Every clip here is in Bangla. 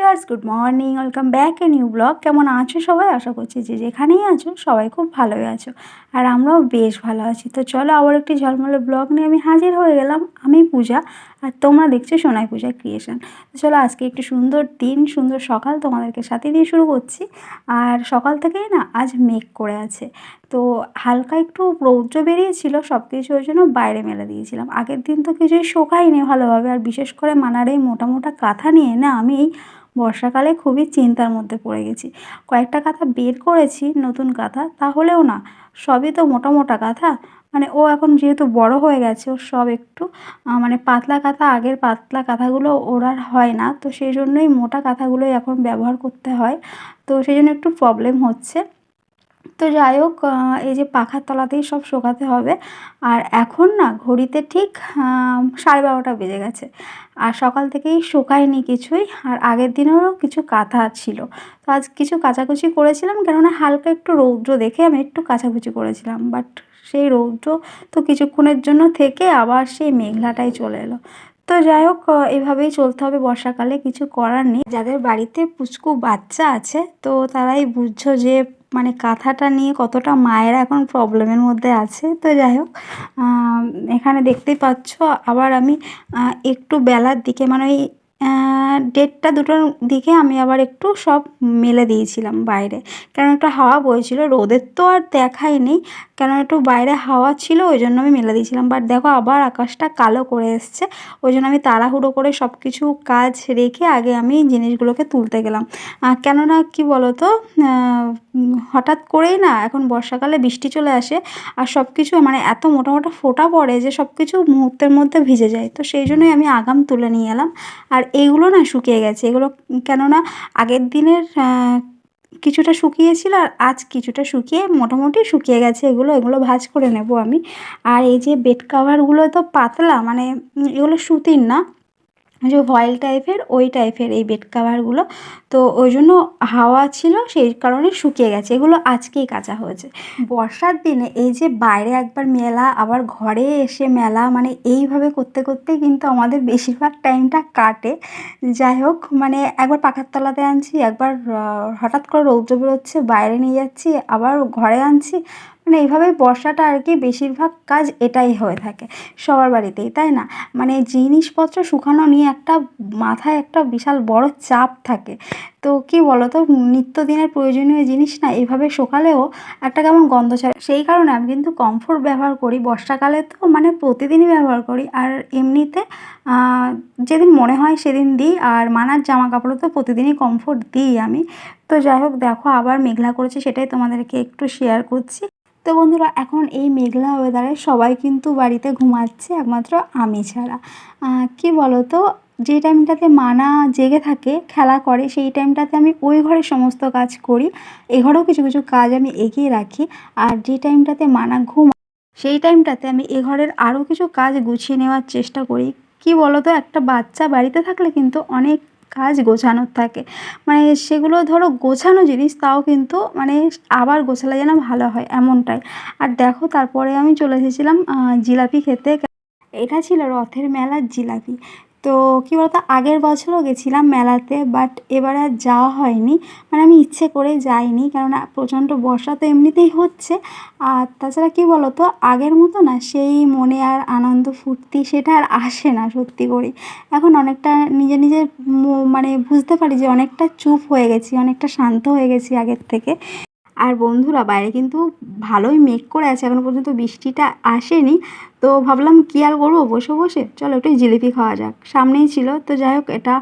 Viewers, good morning, welcome back a new blog. কেমন আছো সবাই? আশা করছি যে যেখানেই আছো সবাই খুব ভালোই আছো, আর আমরাও বেশ ভালো আছি। তো চলো, আবার একটি ঝলমলে ব্লগ নিয়ে আমি হাজির হয়ে গেলাম। আমি পূজা, আর তোমরা দেখছো সোনাই পূজা ক্রিয়েশন। তো চলো, আজকে একটি সুন্দর দিন, সুন্দর সকাল তোমাদেরকে সাথে নিয়ে শুরু করছি। আর সকাল থেকেই না আজ মেঘ করে আছে, তো হালকা একটু রৌদ্র বেরিয়েছিল, সব কিছু ওই জন্য বাইরে মেলে দিয়েছিলাম। আগের দিন তো কিছুই শোকায়নি ভালোভাবে, আর বিশেষ করে মানার এই মোটা মোটা কাঁথা নিয়ে না আমি এই বর্ষাকালে খুবই চিন্তার মধ্যে পড়ে গেছি। কয়েকটা কাঁথা বের করেছি, নতুন কাঁথা, তাহলেও না সবই তো মোটা মোটা কাঁথা। মানে ও এখন যেহেতু বড় হয়ে গেছে, ওর সব একটু মানে পাতলা কাঁথা, আগের পাতলা কাঁথাগুলো ওর আর হয় না, তো সেই জন্যই মোটা কাঁথাগুলোই এখন ব্যবহার করতে হয়। তো সেই জন্য একটু প্রবলেম হচ্ছে। তো যাই হোক, এই যে পাখার তলাতেই সব শোকাতে হবে। আর এখন না ঘড়িতে ঠিক 12:30 বেজে গেছে, আর সকাল থেকেই শোকায়নি কিছুই। আর আগের দিনেরও কিছু কাঁথা ছিল, তো আজ কিছু কাচাকুচি করেছিলাম, কেননা হালকা একটু রৌদ্র দেখে আমি একটু কাচাকুচি করেছিলাম। বাট সেই রৌদ্র তো কিছুক্ষণের জন্য থেকে আবার সেই মেঘলাটাই চলে এলো। তো যাই হোক, এভাবেই চলতে হবে বর্ষাকালে, কিছু করার নেই। যাদের বাড়িতে পুচকু বাচ্চা আছে তো তারাই বুঝছো যে মানে কাঁথাটা নিয়ে কতটা মায়েরা এখন প্রবলেমের মধ্যে আছে। তো যাই হোক, এখানে দেখতেই পাচ্ছ, আবার আমি একটু বেলার দিকে মানে ওই 1:30-2টোর দিকে আমি আবার একটু সব মেলে দিয়েছিলাম বাইরে, কারণ একটু হাওয়া বইছিল। রোদের তো আর দেখাই নেই, কেন একটু বাইরে হাওয়া ছিল, ওই জন্য আমি মেলে দিয়েছিলাম। বাট দেখো, আবার আকাশটা কালো করে এসছে, ওই জন্য আমি তাড়াহুড়ো করে সব কিছু কাজ রেখে আগে আমি জিনিসগুলোকে তুলতে গেলাম। কেননা কি বলো তো, হঠাৎ করেই না এখন বর্ষাকালে বৃষ্টি চলে আসে, আর সব কিছু মানে এত মোটা মোটা ফোঁটা পড়ে যে সব কিছু মুহূর্তের মধ্যে ভিজে যায়। তো সেই জন্যই আমি আগাম তুলে নিয়ে এলাম। আর এইগুলো না শুকিয়ে গেছে, এগুলো কেননা আগের দিনের কিছুটা শুকিয়েছিল, আর আজ কিছুটা শুকিয়ে মোটামুটি শুকিয়ে গেছে। এগুলো ভাঁজ করে নেব আমি। আর এই যে বেড কাভারগুলো তো পাতলা, মানে এগুলো সুতির না, যে ভয়েল টাইপের, ওই টাইপের এই বেড কাভারগুলো। তো ওই জন্য হাওয়া ছিল, সেই কারণে শুকিয়ে গেছে। এগুলো আজকেই কাচা হয়েছে। বর্ষার দিনে এই যে বাইরে একবার মেলা, আবার ঘরে এসে মেলা, মানে এইভাবে করতে করতেই কিন্তু আমাদের বেশিরভাগ টাইমটা কাটে। যাই হোক, মানে একবার পাখার তলাতে আনছি, একবার হঠাৎ করে রৌদ্র বেরোচ্ছে বাইরে নিয়ে যাচ্ছি, আবার ঘরে আনছি। মানে এইভাবেই বর্ষাটা আর কি, বেশিরভাগ কাজ এটাই হয়ে থাকে সবার বাড়িতেই, তাই না? মানে জিনিসপত্র শুকানো নিয়ে একটা মাথায় একটা বিশাল বড় চাপ থাকে। তো কি বলো তো, নিত্যদিনের প্রয়োজনীয় জিনিস না এভাবে শুকালেও একটা কেমন গন্ধ ছাড়ে। সেই কারণে আমি কিন্তু কমফোর্ট ব্যবহার করি বর্ষাকালে, তো মানে প্রতিদিনই ব্যবহার করি। আর এমনিতে যেদিন মনে হয় সেদিন দিই, আর মানার জামা কাপড়ও তো প্রতিদিনই কমফোর্ট দিই আমি। তো যাই হোক, দেখো আবার মেঘলা করেছে, সেটাই তোমাদেরকে একটু শেয়ার করছি। তো বন্ধুরা, এখন এই মেঘলা ওয়েদারে সবাই কিন্তু বাড়িতে ঘুমাচ্ছে, একমাত্র আমি ছাড়া। কি বলো তো, যে টাইমটাতে মানা জেগে থাকে, খেলা করে, সেই টাইমটাতে আমি ওই ঘরের সমস্ত কাজ করি। এ ঘরেও কিছু কিছু কাজ আমি এগিয়ে রাখি। আর যে টাইমটাতে মানা সেই টাইমটাতে আমি এ ঘরের আরও কিছু কাজ গুছিয়ে নেওয়ার চেষ্টা করি। কি বলো তো, একটা বাচ্চা বাড়িতে থাকলে কিন্তু অনেক কাজ গোছানোর থাকে, মানে সেগুলো ধরো গোছানো জিনিস, তাও কিন্তু মানে আবার গোছালে যেন ভালো হয়, এমনটাই। আর দেখো, তারপরে আমি চলে এসেছিলাম জিলাপি খেতে। এটা ছিল রথের মেলার জিলাপি। তো কী বলতো, আগের বছরও গেছিলাম মেলাতে, বাট এবারে আর যাওয়া হয়নি। মানে আমি ইচ্ছে করেই যাইনি, কেননা প্রচণ্ড বর্ষা তো এমনিতেই হচ্ছে। আর তাছাড়া কী বলো তো, আগের মতো না সেই মনে আর আনন্দ ফুর্তি সেটা আর আসে না সত্যি করেই। এখন অনেকটা নিজে নিজে মানে বুঝতে পারি যে অনেকটা চুপ হয়ে গেছি, অনেকটা শান্ত হয়ে গেছি আগের থেকে। আর বন্ধুরা, বাইরে কিন্তু ভালোই মেঘ করে আছে, এখনো পর্যন্ত বৃষ্টিটা আসেনি। তো ভাবলাম কী আর করবো বসে বসে, চলো একটু জিলিপি খাওয়া যাক, সামনেই ছিল। তো যাই হোক, এটা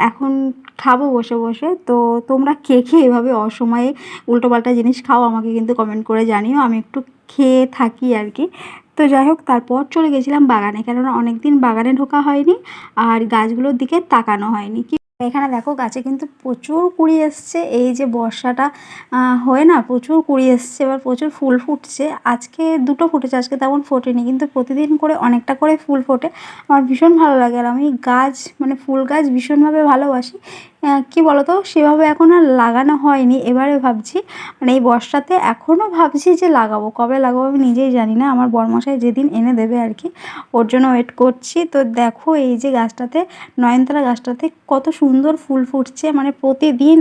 এখন খাবো বসে বসে। তো তোমরা কে কে এভাবে অসময়ে উল্টোপাল্টা জিনিস খাও, আমাকে কিন্তু কমেন্ট করে জানিও, আমি একটু খেয়ে থাকি আর কি। তো যাই হোক, তারপর চলে গেছিলাম বাগানে, কেননা অনেক দিন বাগানে ঢোকা হয়নি, আর গাছগুলোর দিকে তাকানো হয়নি। এখানে দেখো, গাছে কিন্তু প্রচুর কুড়ি এসছে। এই যে বর্ষাটা হয়ে না প্রচুর কুড়ি এসছে, এবার প্রচুর ফুল ফুটছে। আজকে 2টো ফুটেছে, আজকে তেমন ফোটেনি, কিন্তু প্রতিদিন করে অনেকটা করে ফুল ফোটে। আমার ভীষণ ভালো লাগে, আর আমি গাছ মানে ফুল গাছ ভীষণভাবে ভালোবাসি। কী বলো তো, সেভাবে এখন আর লাগানো হয়নি। এবারে ভাবছি, মানে এই বর্ষাতে এখনও ভাবছি যে লাগাবো, কবে লাগাবো আমি নিজেই জানি না। আমার বরমশাই যেদিন এনে দেবে আর কি, ওর জন্য ওয়েট করছি। তো দেখো এই যে গাছটাতে, নয়নতারা গাছটাতে কত সুন্দর ফুল ফুটছে, মানে প্রতিদিন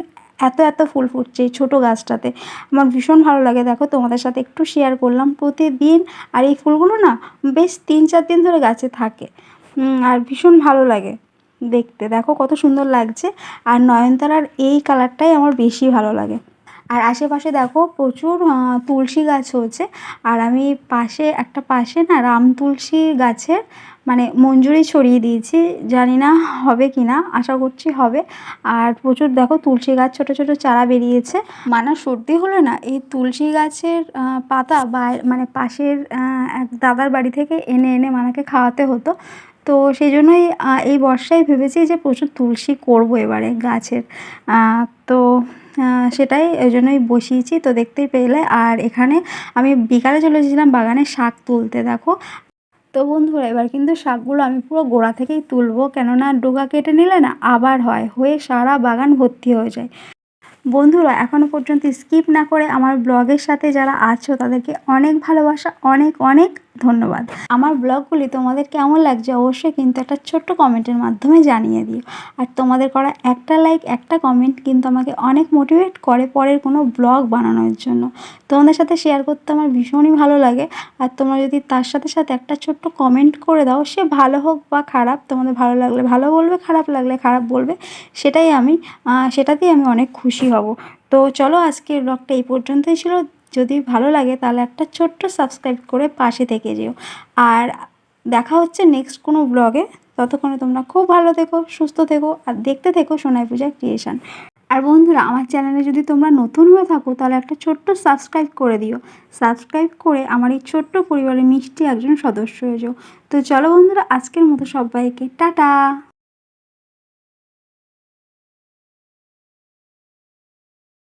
এত এত ফুল ফুটছে এই ছোটো গাছটাতে। আমার ভীষণ ভালো লাগে। দেখো তোমাদের সাথে একটু শেয়ার করলাম প্রতিদিন। আর এই ফুলগুলো না বেশ 3-4 দিন ধরে গাছে থাকে। আর ভীষণ ভালো লাগে দেখতে। দেখো কত সুন্দর লাগছে। আর নয়নতারার এই কালারটাই আমার বেশি ভালো লাগে। আর আশেপাশে দেখো প্রচুর তুলসী গাছ হয়েছে। আর আমি পাশে না রাম তুলসী গাছের মানে মঞ্জুরি ছড়িয়ে দিয়েছি, জানি না হবে কি না, আশা করছি হবে। আর প্রচুর দেখো তুলসী গাছ ছোট ছোট চারা বেরিয়েছে। মানা সর্দি হলে না এই তুলসী গাছের পাতা বা মানে পাশের এক দাদার বাড়ি থেকে এনে এনে মানাকে খাওয়াতে হতো। তো সেই জন্যই এই বর্ষায় ভেবেছি যে প্রচুর তুলসী করবো এবারে গাছের। তো সেটাই ওই জন্যই বসিয়েছি, তো দেখতেই পেলে। আর এখানে আমি বিকালে চলে এসেছিলাম বাগানে শাক তুলতে, দেখো। তো বন্ধুরা এবার কিন্তু শাকগুলো আমি পুরো গোড়া থেকেই তুলবো, কেননা ডোগা কেটে নিলে না আবার হয়ে সারা বাগান ভর্তি হয়ে যায়। বন্ধুরা এখনও পর্যন্ত স্কিপ না করে আমার ব্লগের সাথে যারা আছো তাদেরকে অনেক ভালোবাসা, অনেক অনেক ধন্যবাদ। আমার ব্লগগুলি তোমাদের কেমন লাগছে অবশ্যই কিন্তু একটা ছোট্ট কমেন্টের মাধ্যমে জানিয়ে দিও। আর তোমাদের করা একটা লাইক, একটা কমেন্ট কিন্তু আমাকে অনেক মোটিভেট করে পরের কোনো ব্লগ বানানোর জন্য। তোমাদের সাথে শেয়ার করতে আমার ভীষণই ভালো লাগে। আর তোমরা যদি তার সাথে সাথে একটা ছোট্ট কমেন্ট করে দাও, সে ভালো হোক বা খারাপ, তোমাদের ভালো লাগলে ভালো বলবে, খারাপ লাগলে খারাপ বলবে, সেটাতেই আমি অনেক খুশি হব। তো চলো আজকের ব্লগটা এই পর্যন্তই ছিল। যদি ভালো লাগে তাহলে একটা ছোট্ট সাবস্ক্রাইব করে পাশে থেকে যেও। আর দেখা হচ্ছে নেক্সট কোনো ব্লগে। ততক্ষণে তোমরা খুব ভালো থেকো, সুস্থ থেকো, আর দেখতে থেকো সোনাই পূজা ক্রিয়েশন। আর বন্ধুরা আমার চ্যানেলে যদি তোমরা নতুন হয়ে থাকো তাহলে একটা ছোট্ট সাবস্ক্রাইব করে দিও। সাবস্ক্রাইব করে আমার এই ছোট্ট পরিবারের মিষ্টি একজন সদস্য হয়ে যাও। তো চলো বন্ধুরা, আজকের মতো সবাইকে টাটা।